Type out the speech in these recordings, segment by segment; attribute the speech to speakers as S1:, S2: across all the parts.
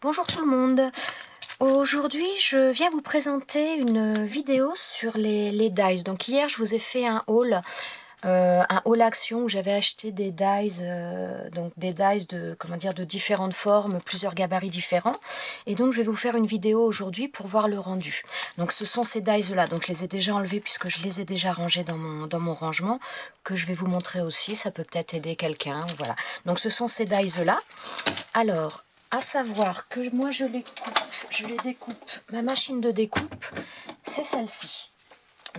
S1: Bonjour tout le monde. Aujourd'hui, je viens vous présenter une vidéo sur les dies. Donc hier, je vous ai fait un haul action où j'avais acheté des dies, donc des dies de différentes formes, plusieurs gabarits différents. Et donc, je vais vous faire une vidéo aujourd'hui pour voir le rendu. Donc, ce sont ces dies là. Donc, je les ai déjà enlevés puisque je les ai déjà rangés dans mon rangement, que je vais vous montrer aussi. Ça peut peut-être aider quelqu'un. Voilà. Donc, ce sont ces dies là. Alors, à savoir que moi je les découpe, ma machine de découpe, c'est celle-ci.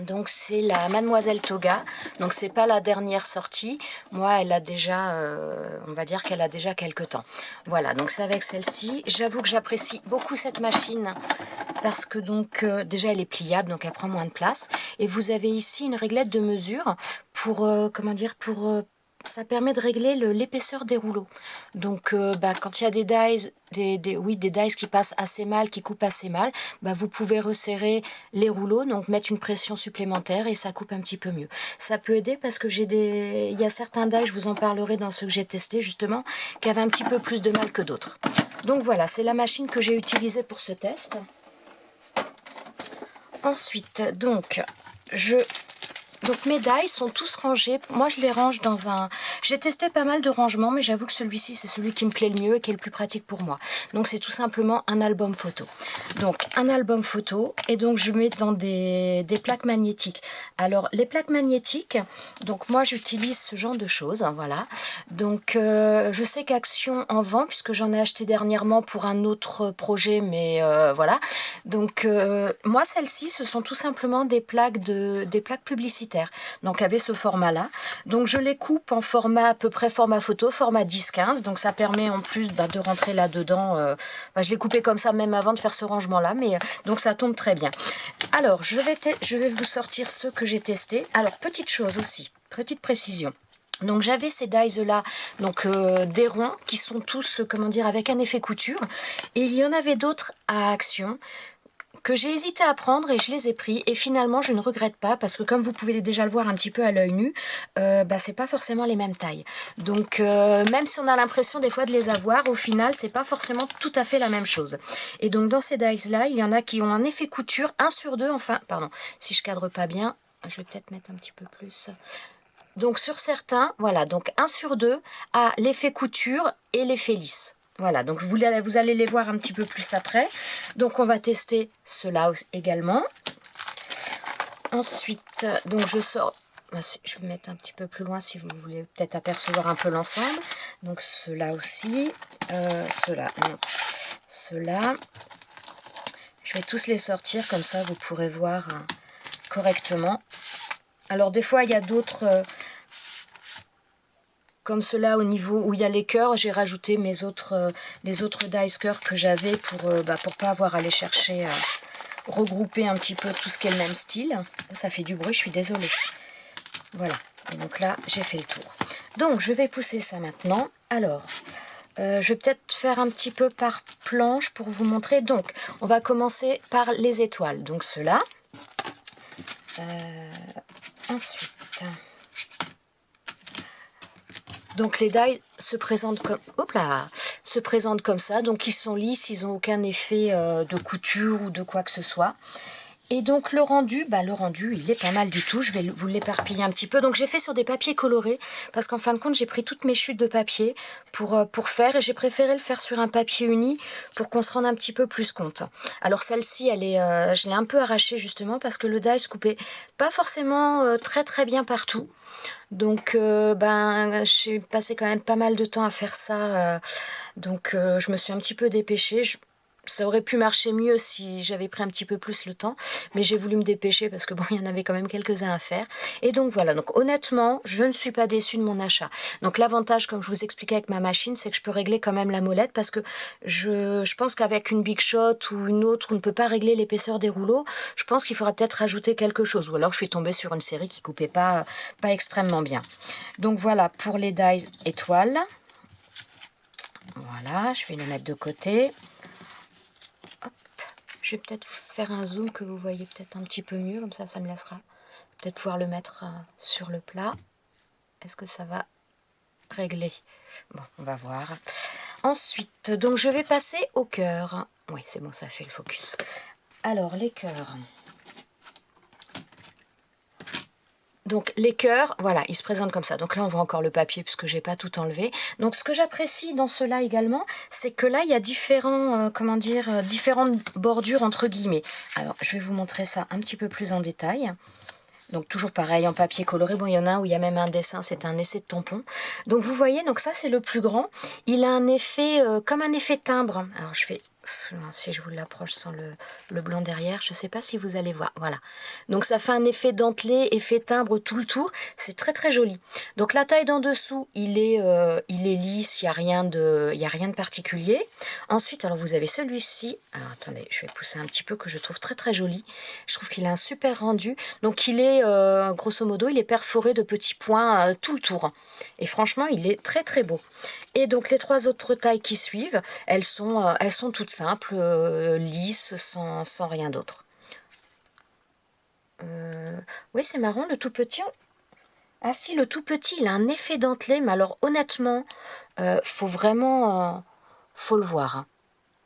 S1: Donc c'est la Mademoiselle Toga, donc c'est pas la dernière sortie, moi elle a déjà, on va dire qu'elle a déjà quelques temps. Voilà, donc c'est avec celle-ci, j'avoue que j'apprécie beaucoup cette machine, parce que donc déjà elle est pliable, donc elle prend moins de place, et vous avez ici une réglette de mesure pour, ça permet de régler l'épaisseur des rouleaux. Donc, quand il y a des dies, des dies qui passent assez mal, qui coupent assez mal, vous pouvez resserrer les rouleaux, donc mettre une pression supplémentaire et ça coupe un petit peu mieux. Ça peut aider parce que il y a certains dies, je vous en parlerai dans ceux que j'ai testés justement, qui avaient un petit peu plus de mal que d'autres. Donc voilà, c'est la machine que j'ai utilisée pour ce test. Ensuite, donc mes dies sont tous rangés. Moi, je les range dans un... J'ai testé pas mal de rangements, mais j'avoue que celui-ci, c'est celui qui me plaît le mieux et qui est le plus pratique pour moi. Donc, c'est tout simplement un album photo. Donc, un album photo. Et donc, je mets dans des plaques magnétiques. Alors, les plaques magnétiques, donc moi, j'utilise ce genre de choses. Voilà. Donc, je sais qu'Action en vend, puisque j'en ai acheté dernièrement pour un autre projet, mais voilà. Donc, moi, celles-ci, ce sont tout simplement des plaques publicitaires. Donc avec ce format là, donc je les coupe en format à peu près format photo, format 10-15, donc ça permet en plus de rentrer là dedans. Je l'ai coupé comme ça même avant de faire ce rangement là, mais donc ça tombe très bien. Alors je vais vous sortir ceux que j'ai testés. Alors petite chose aussi, petite précision. Donc j'avais ces dies là, donc des ronds qui sont tous avec un effet couture, et il y en avait d'autres à Action que j'ai hésité à prendre et je les ai pris, et finalement je ne regrette pas parce que comme vous pouvez déjà le voir un petit peu à l'œil nu, c'est pas forcément les mêmes tailles. Donc même si on a l'impression des fois de les avoir, au final c'est pas forcément tout à fait la même chose. Et donc dans ces dies là, il y en a qui ont un effet couture 1 sur 2, enfin pardon, si je cadre pas bien, je vais peut-être mettre un petit peu plus. Donc sur certains, voilà, donc 1 sur 2 a l'effet couture et l'effet lisse. Voilà, donc vous allez les voir un petit peu plus après. Donc on va tester ceux-là également. Ensuite, donc je sors, je vais mettre un petit peu plus loin si vous voulez peut-être apercevoir un peu l'ensemble. Donc ceux-là aussi, ceux-là, non, ceux-là. Je vais tous les sortir, comme ça vous pourrez voir correctement. Alors des fois il y a d'autres... comme cela au niveau où il y a les cœurs, j'ai rajouté les autres dies cœurs que j'avais pour pas avoir à aller chercher, regrouper un petit peu tout ce qui est le même style. Oh, ça fait du bruit, je suis désolée. Voilà, et donc là j'ai fait le tour. Donc je vais pousser ça maintenant. Alors, je vais peut-être faire un petit peu par planche pour vous montrer. Donc, on va commencer par les étoiles. Donc ceux-là. Ensuite... Donc les dies se présentent comme ça, donc ils sont lisses, ils n'ont aucun effet de couture ou de quoi que ce soit. Et donc le rendu, il est pas mal du tout. Je vais vous l'éparpiller un petit peu. Donc j'ai fait sur des papiers colorés, parce qu'en fin de compte j'ai pris toutes mes chutes de papier pour faire, et j'ai préféré le faire sur un papier uni pour qu'on se rende un petit peu plus compte. Alors celle-ci, je l'ai un peu arrachée justement parce que le die se coupait pas forcément très très bien partout. Donc j'ai passé quand même pas mal de temps à faire ça, je me suis un petit peu dépêchée. Ça aurait pu marcher mieux si j'avais pris un petit peu plus le temps, mais j'ai voulu me dépêcher parce que bon, il y en avait quand même quelques-uns à faire. Et donc voilà, donc honnêtement, je ne suis pas déçue de mon achat. Donc l'avantage, comme je vous expliquais avec ma machine, c'est que je peux régler quand même la molette, parce que je pense qu'avec une Big Shot ou une autre, on ne peut pas régler l'épaisseur des rouleaux. Je pense qu'il faudra peut-être rajouter quelque chose, ou alors je suis tombée sur une série qui coupait pas extrêmement bien. Donc voilà pour les dies étoiles. Voilà, je vais les mettre de côté. Je vais peut-être faire un zoom que vous voyez peut-être un petit peu mieux, comme ça me laissera peut-être pouvoir le mettre sur le plat. Est-ce que ça va régler? Bon, on va voir. Ensuite, donc je vais passer au cœur. Oui, c'est bon, ça fait le focus. Alors, les cœurs. Donc les cœurs, voilà, ils se présentent comme ça. Donc là, on voit encore le papier puisque j'ai pas tout enlevé. Donc ce que j'apprécie dans cela également, c'est que là, il y a différents, différentes bordures entre guillemets. Alors, je vais vous montrer ça un petit peu plus en détail. Donc toujours pareil, en papier coloré. Bon, il y en a un où il y a même un dessin, c'est un essai de tampon. Donc vous voyez, donc ça c'est le plus grand. Il a un effet, comme un effet timbre. Alors je fais, si je vous l'approche sans le blanc derrière, je ne sais pas si vous allez voir. Voilà. Donc ça fait un effet dentelé, effet timbre tout le tour. C'est très très joli. Donc la taille d'en dessous, il est lisse, il n'y a rien de particulier. Ensuite, alors vous avez celui-ci. Alors attendez, je vais pousser un petit peu que je trouve très très joli. Je trouve qu'il a un super rendu. Donc il est, grosso modo, il est perforé de petits points tout le tour. Et franchement, il est très très beau. Et donc les trois autres tailles qui suivent, elles sont toutes simples, lisses, sans rien d'autre. Oui, c'est marrant, le tout petit... Ah si, le tout petit, il a un effet dentelé, mais alors honnêtement, faut vraiment... faut le voir. Hein.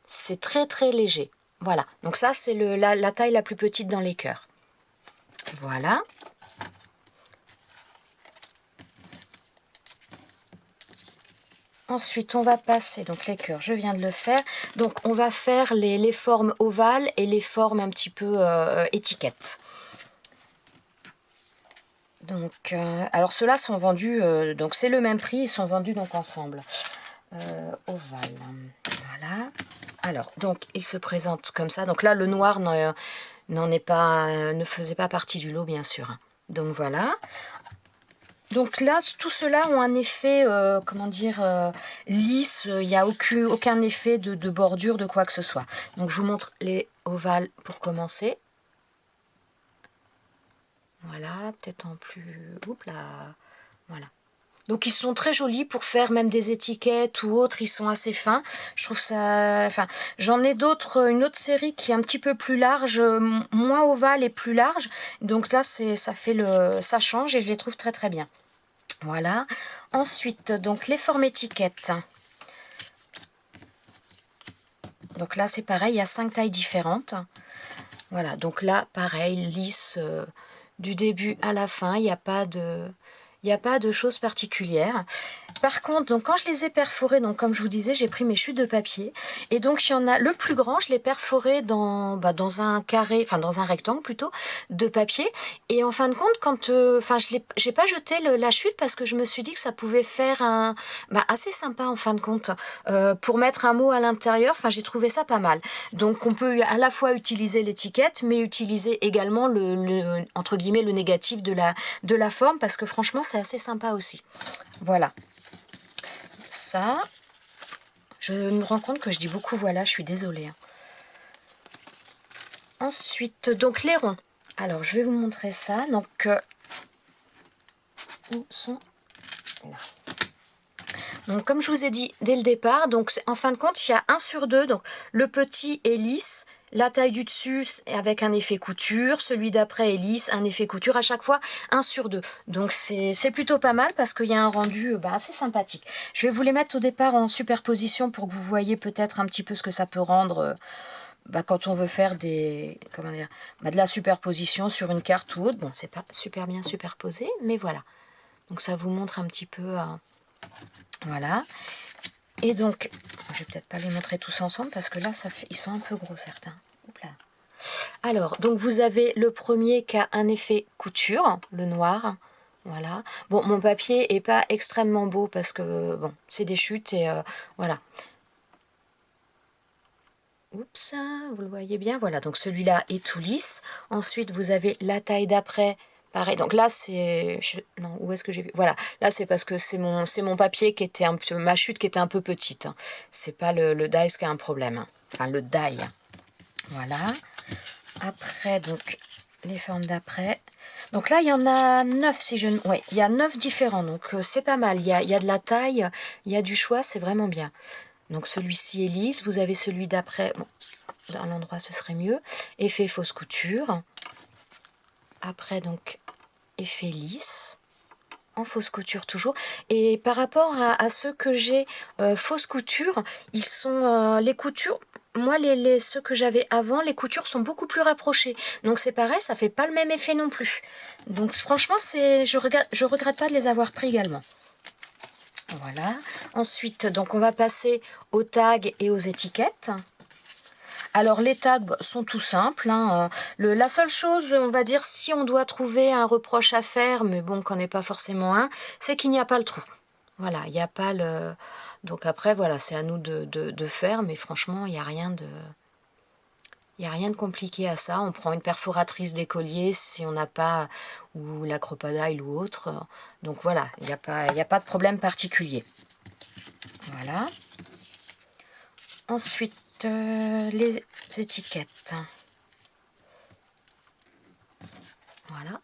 S1: C'est très très léger. Voilà, donc ça c'est la taille la plus petite dans les cœurs. Voilà. Ensuite, on va passer, donc les cœurs, je viens de le faire. Donc, on va faire les formes ovales et les formes un petit peu étiquettes. Donc, alors ceux-là sont vendus, donc c'est le même prix, ils sont vendus donc ensemble. Ovale, voilà. Alors, donc, ils se présentent comme ça. Donc là, le noir ne faisait pas partie du lot, bien sûr. Donc voilà. Donc là, tout cela ont un effet, lisse. Il n'y a aucun effet de bordure, de quoi que ce soit. Donc je vous montre les ovales pour commencer. Voilà, peut-être en plus... Oups là, voilà. Donc ils sont très jolis pour faire même des étiquettes ou autres, ils sont assez fins. Je trouve ça... Enfin, j'en ai d'autres, une autre série qui est un petit peu plus large, moins ovale et plus large. Donc là, ça change et je les trouve très très bien. Voilà. Ensuite, donc les formes étiquettes. Donc là, c'est pareil, il y a 5 tailles différentes. Voilà, donc là, pareil, lisse du début à la fin, il n'y a pas de choses particulières. Par contre, donc quand je les ai perforés, donc comme je vous disais, j'ai pris mes chutes de papier. Et donc, il y en a le plus grand, je l'ai perforé dans un carré, enfin dans un rectangle plutôt, de papier. Et en fin de compte, j'ai pas jeté la chute parce que je me suis dit que ça pouvait faire un assez sympa en fin de compte. Pour mettre un mot à l'intérieur, enfin j'ai trouvé ça pas mal. Donc on peut à la fois utiliser l'étiquette, mais utiliser également entre guillemets le négatif de la forme parce que franchement c'est assez sympa aussi. Voilà. Ça, je me rends compte que je dis beaucoup voilà, je suis désolée. Ensuite, donc les ronds. Alors, je vais vous montrer ça. Donc, où sont... Là. Donc, comme je vous ai dit dès le départ, donc en fin de compte, il y a 1 sur 2. Donc, le petit est lisse. La taille du dessus avec un effet couture, celui d'après est lisse, un effet couture, à chaque fois 1 sur 2. Donc c'est plutôt pas mal parce qu'il y a un rendu assez sympathique. Je vais vous les mettre au départ en superposition pour que vous voyez peut-être un petit peu ce que ça peut rendre quand on veut faire de la superposition sur une carte ou autre. Bon, c'est pas super bien superposé, mais voilà. Donc ça vous montre un petit peu... voilà. Et donc, je vais peut-être pas les montrer tous ensemble parce que là, ils sont un peu gros certains. Oups là. Alors, donc vous avez le premier qui a un effet couture, le noir. Voilà. Bon, mon papier est pas extrêmement beau parce que, bon, c'est des chutes et voilà. Oups, vous le voyez bien. Voilà, donc celui-là est tout lisse. Ensuite, vous avez la taille d'après. Pareil, donc là c'est... Non, où est-ce que j'ai vu? Voilà, là c'est parce que c'est mon papier qui était un peu... Ma chute qui était un peu petite. Hein. C'est pas le die qui a un problème. Hein. Enfin, le die. Voilà. Après, donc, les formes d'après. Donc là, il y en a 9 si je... Oui, il y a 9 différents, donc c'est pas mal. Il y a de la taille, il y a du choix, c'est vraiment bien. Donc celui-ci est lisse, vous avez celui d'après... Bon, dans l'endroit ce serait mieux. Effet fausse couture. Après, donc, effet lisse. en fausse couture toujours. Et par rapport à ceux que j'ai fausse couture, ils sont les coutures. Moi, ceux que j'avais avant, les coutures sont beaucoup plus rapprochées. Donc c'est pareil, ça fait pas le même effet non plus. Donc franchement, je regrette pas de les avoir pris également. Voilà. Ensuite, donc on va passer aux tags et aux étiquettes. Alors les tags sont tout simples. Hein. La seule chose, on va dire, si on doit trouver un reproche à faire, mais bon, qu'on n'est pas forcément un, c'est qu'il n'y a pas le trou. Voilà, il n'y a pas le... Donc après, voilà, c'est à nous de faire, mais franchement, il n'y a rien de... Il n'y a rien de compliqué à ça. On prend une perforatrice d'écolier si on n'a pas, ou la crocodile ou autre. Donc voilà, il n'y a pas de problème particulier. Voilà. Ensuite, les étiquettes. Voilà.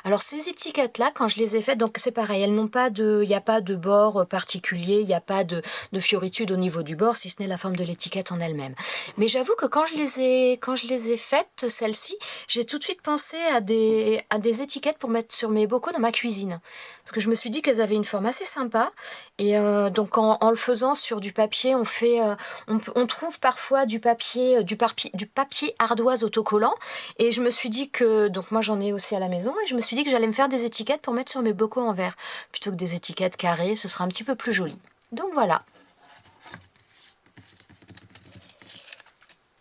S1: Alors ces étiquettes-là, quand je les ai faites, donc c'est pareil, elles n'ont pas de, il n'y a pas de bord particulier, il n'y a pas de fioritude au niveau du bord, si ce n'est la forme de l'étiquette en elle-même. Mais j'avoue que quand je les ai faites, celles-ci, j'ai tout de suite pensé à des étiquettes pour mettre sur mes bocaux dans ma cuisine. Parce que je me suis dit qu'elles avaient une forme assez sympa. Et donc en le faisant sur du papier, on trouve parfois du papier ardoise autocollant. Et je me suis dit que, donc moi j'en ai aussi à la maison, et je me suis dit que j'allais me faire des étiquettes pour mettre sur mes bocaux en verre. Plutôt que des étiquettes carrées, ce sera un petit peu plus joli. Donc voilà.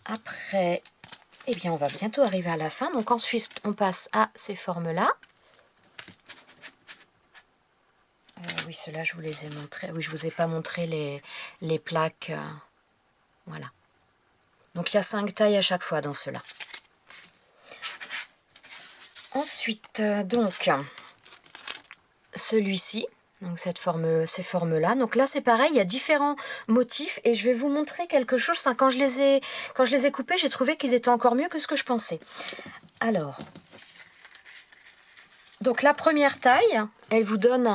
S1: Après, eh bien on va bientôt arriver à la fin. Donc ensuite, on passe à ces formes-là. Oui, ceux-là, je vous les ai montrés. Oui, je vous ai pas montré les plaques. Voilà. Donc il y a 5 tailles à chaque fois dans ceux-là. Ensuite, donc, celui-ci, donc ces formes-là. Donc là, c'est pareil, il y a différents motifs et je vais vous montrer quelque chose. Enfin, quand je les ai coupés, j'ai trouvé qu'ils étaient encore mieux que ce que je pensais. Alors, donc la première taille, elle vous donne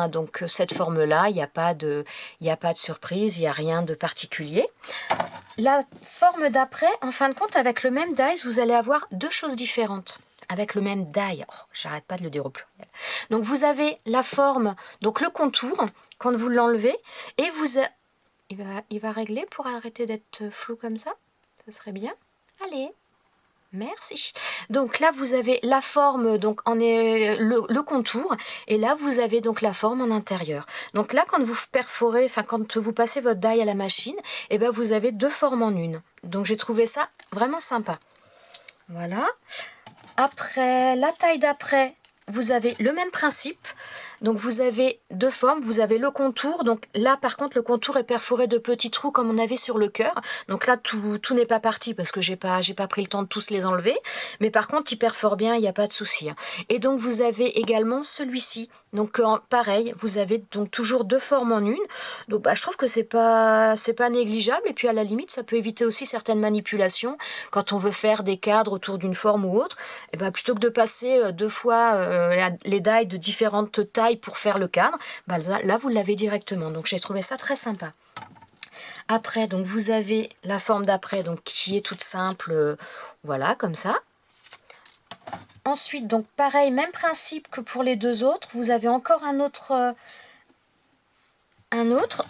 S1: donc cette forme-là. Il n'y a pas de surprise, il n'y a rien de particulier. La forme d'après, en fin de compte, avec le même dies, vous allez avoir 2 choses différentes. Avec le même die, oh, j'arrête pas de le dire au pluriel. Donc vous avez la forme, donc le contour, quand vous l'enlevez, et il va régler pour arrêter d'être flou comme ça. Ça serait bien. Allez, merci. Donc là vous avez la forme, donc le contour, et là vous avez donc la forme en intérieur. Donc là quand vous perforez, enfin quand vous passez votre die à la machine, et ben vous avez 2 formes en une. Donc j'ai trouvé ça vraiment sympa. Voilà. Après, la taille d'après, vous avez le même principe. Donc vous avez 2 formes, vous avez le contour. Donc là par contre le contour est perforé de petits trous comme on avait sur le cœur. Donc là tout n'est pas parti parce que j'ai pas pris le temps de tous les enlever. Mais par contre il perfore bien, il n'y a pas de souci. Et donc vous avez également celui-ci. Donc pareil, vous avez donc toujours 2 formes en une. Donc je trouve que c'est pas négligeable. Et puis à la limite ça peut éviter aussi certaines manipulations quand on veut faire des cadres autour d'une forme ou autre. Et plutôt que de passer 2 fois les dies de différentes tailles pour faire le cadre, là vous l'avez directement. Donc j'ai trouvé ça très sympa. Après, donc vous avez la forme d'après, donc qui est toute simple, voilà, comme ça. Ensuite, donc pareil, même principe que pour les 2 autres, vous avez encore un autre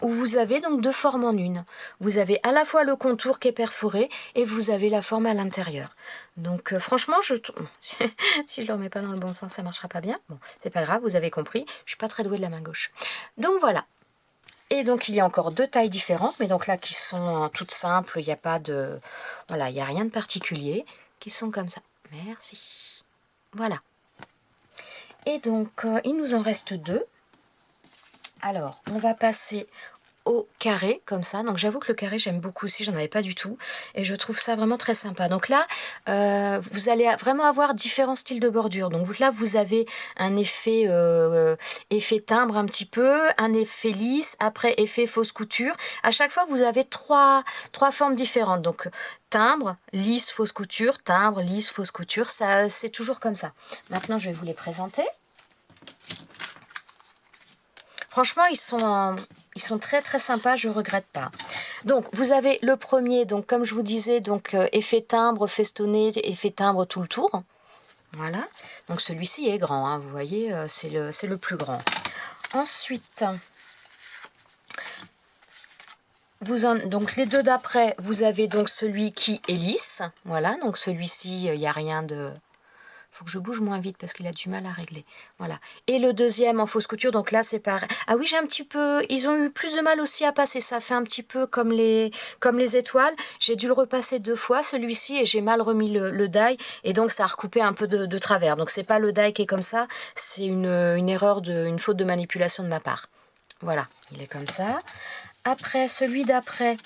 S1: où vous avez donc 2 formes en une. Vous avez à la fois le contour qui est perforé et vous avez la forme à l'intérieur. Donc franchement, si je le remets pas dans le bon sens, ça marchera pas bien. Bon, c'est pas grave, vous avez compris, je suis pas très douée de la main gauche. Donc voilà. Et donc il y a encore 2 tailles différentes, mais donc là qui sont toutes simples, il n'y a pas de... Voilà, il n'y a rien de particulier, qui sont comme ça. Merci. Voilà. Et donc il nous en reste 2. Alors, on va passer au carré, comme ça. Donc, j'avoue que le carré, j'aime beaucoup aussi. J'en avais pas du tout. Et je trouve ça vraiment très sympa. Donc là, vous allez vraiment avoir différents styles de bordure. Donc là, vous avez un effet timbre un petit peu, un effet lisse, après effet fausse couture. À chaque fois, vous avez trois formes différentes. Donc, timbre, lisse, fausse couture, timbre, lisse, fausse couture. Ça, c'est toujours comme ça. Maintenant, je vais vous les présenter. Franchement, ils sont très très sympas, je ne regrette pas. Donc, vous avez le premier, donc comme je vous disais, donc effet timbre festonné, effet timbre tout le tour. Voilà. Donc celui-ci est grand, hein, vous voyez, c'est le plus grand. Ensuite, donc les deux d'après, vous avez donc celui qui est lisse. Voilà, donc celui-ci, il n'y a rien de... Faut que je bouge moins vite parce qu'il a du mal à régler. Voilà. Et le deuxième en fausse couture, donc là c'est pareil. Ah oui, j'ai un petit peu... Ils ont eu plus de mal aussi à passer. Ça fait un petit peu comme les étoiles. J'ai dû le repasser 2 fois, celui-ci, et j'ai mal remis le die. Et donc ça a recoupé un peu de travers. Donc c'est pas le die qui est comme ça. C'est une erreur, une faute de manipulation de ma part. Voilà, il est comme ça. Après, celui d'après...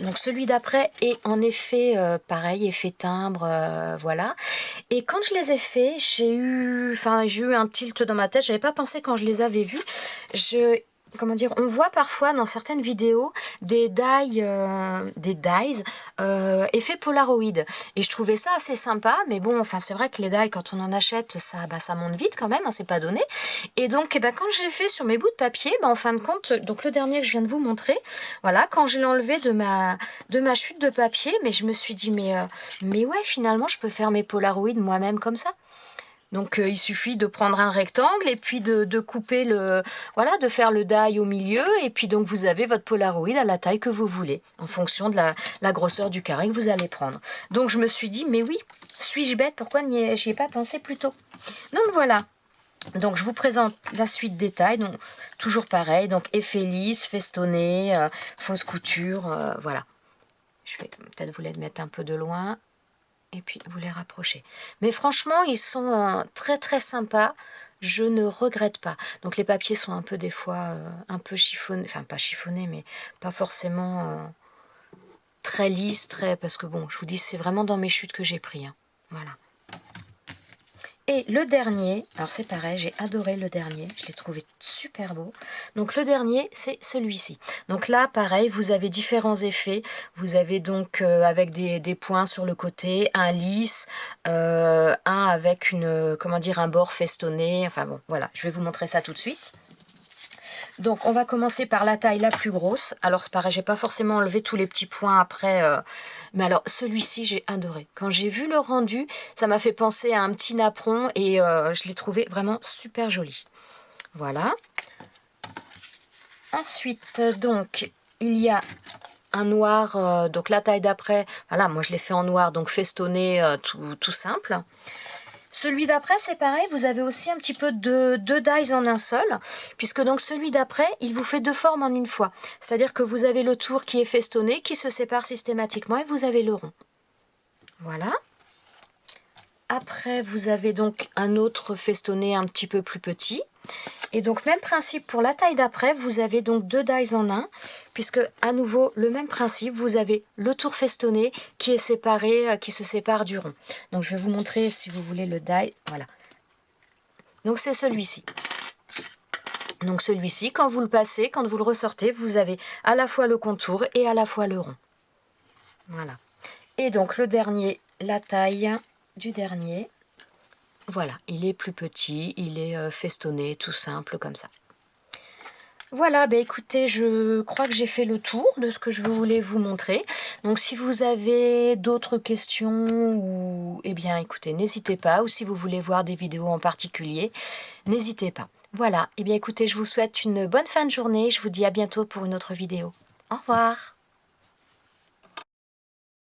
S1: Donc celui d'après est en effet pareil, effet timbre, voilà. Et quand je les ai faits, j'ai eu un tilt dans ma tête. J'avais pas pensé quand je les avais vus. Comment dire, on voit parfois dans certaines vidéos des dies effet Polaroid. Et je trouvais ça assez sympa, mais bon, enfin c'est vrai que les dies, quand on en achète, ça monte vite quand même, hein, c'est pas donné. Et donc, quand j'ai fait sur mes bouts de papier, en fin de compte, donc le dernier que je viens de vous montrer, voilà, quand je l'ai enlevé de ma chute de papier, mais je me suis dit, mais ouais, finalement, je peux faire mes Polaroid moi-même comme ça. Donc il suffit de prendre un rectangle et puis de couper voilà, de faire le die au milieu, et puis donc vous avez votre Polaroid à la taille que vous voulez, en fonction de la grosseur du carré que vous allez prendre. Donc je me suis dit, mais oui, suis-je bête, pourquoi j'y ai pas pensé plus tôt? Donc voilà. Donc je vous présente la suite des tailles, donc toujours pareil, donc effet lisse, festonné, fausse couture, voilà. Je vais peut-être vous les mettre un peu de loin. Et puis vous les rapprochez. Mais franchement, ils sont très très sympas. Je ne regrette pas. Donc les papiers sont un peu des fois un peu chiffonnés. Enfin pas chiffonnés, mais pas forcément très lisses. Parce que bon, je vous dis, c'est vraiment dans mes chutes que j'ai pris. Hein. Voilà. Et le dernier, alors c'est pareil, j'ai adoré le dernier, je l'ai trouvé super beau. Donc le dernier, c'est celui-ci. Donc là, pareil, vous avez différents effets. Vous avez donc avec des points sur le côté, un lisse, un avec un bord festonné. Enfin bon, voilà, je vais vous montrer ça tout de suite. Donc on va commencer par la taille la plus grosse. Alors c'est pareil, j'ai pas forcément enlevé tous les petits points après. Mais alors celui-ci, j'ai adoré. Quand j'ai vu le rendu, ça m'a fait penser à un petit napperon et je l'ai trouvé vraiment super joli. Voilà. Ensuite, donc, il y a un noir, donc la taille d'après, voilà, moi je l'ai fait en noir, donc festonné, tout simple. Celui d'après, c'est pareil, vous avez aussi un petit peu de deux dies en un seul, puisque donc celui d'après, il vous fait 2 formes en une fois. C'est-à-dire que vous avez le tour qui est festonné, qui se sépare systématiquement, et vous avez le rond. Voilà. Après, vous avez donc un autre festonné un petit peu plus petit. Et donc, même principe pour la taille d'après, vous avez donc 2 dies en un, puisque à nouveau, le même principe, vous avez le tour festonné qui est séparé, qui se sépare du rond. Donc, je vais vous montrer si vous voulez le die. Voilà. Donc, c'est celui-ci. Donc, celui-ci, quand vous le passez, quand vous le ressortez, vous avez à la fois le contour et à la fois le rond. Voilà. Et donc, le dernier, la taille du dernier. Voilà, il est plus petit, il est festonné, tout simple comme ça. Voilà, bah écoutez, je crois que j'ai fait le tour de ce que je voulais vous montrer. Donc si vous avez d'autres questions, ou eh bien écoutez, n'hésitez pas. Ou si vous voulez voir des vidéos en particulier, n'hésitez pas. Voilà, eh bien écoutez, je vous souhaite une bonne fin de journée. Je vous dis à bientôt pour une autre vidéo. Au revoir.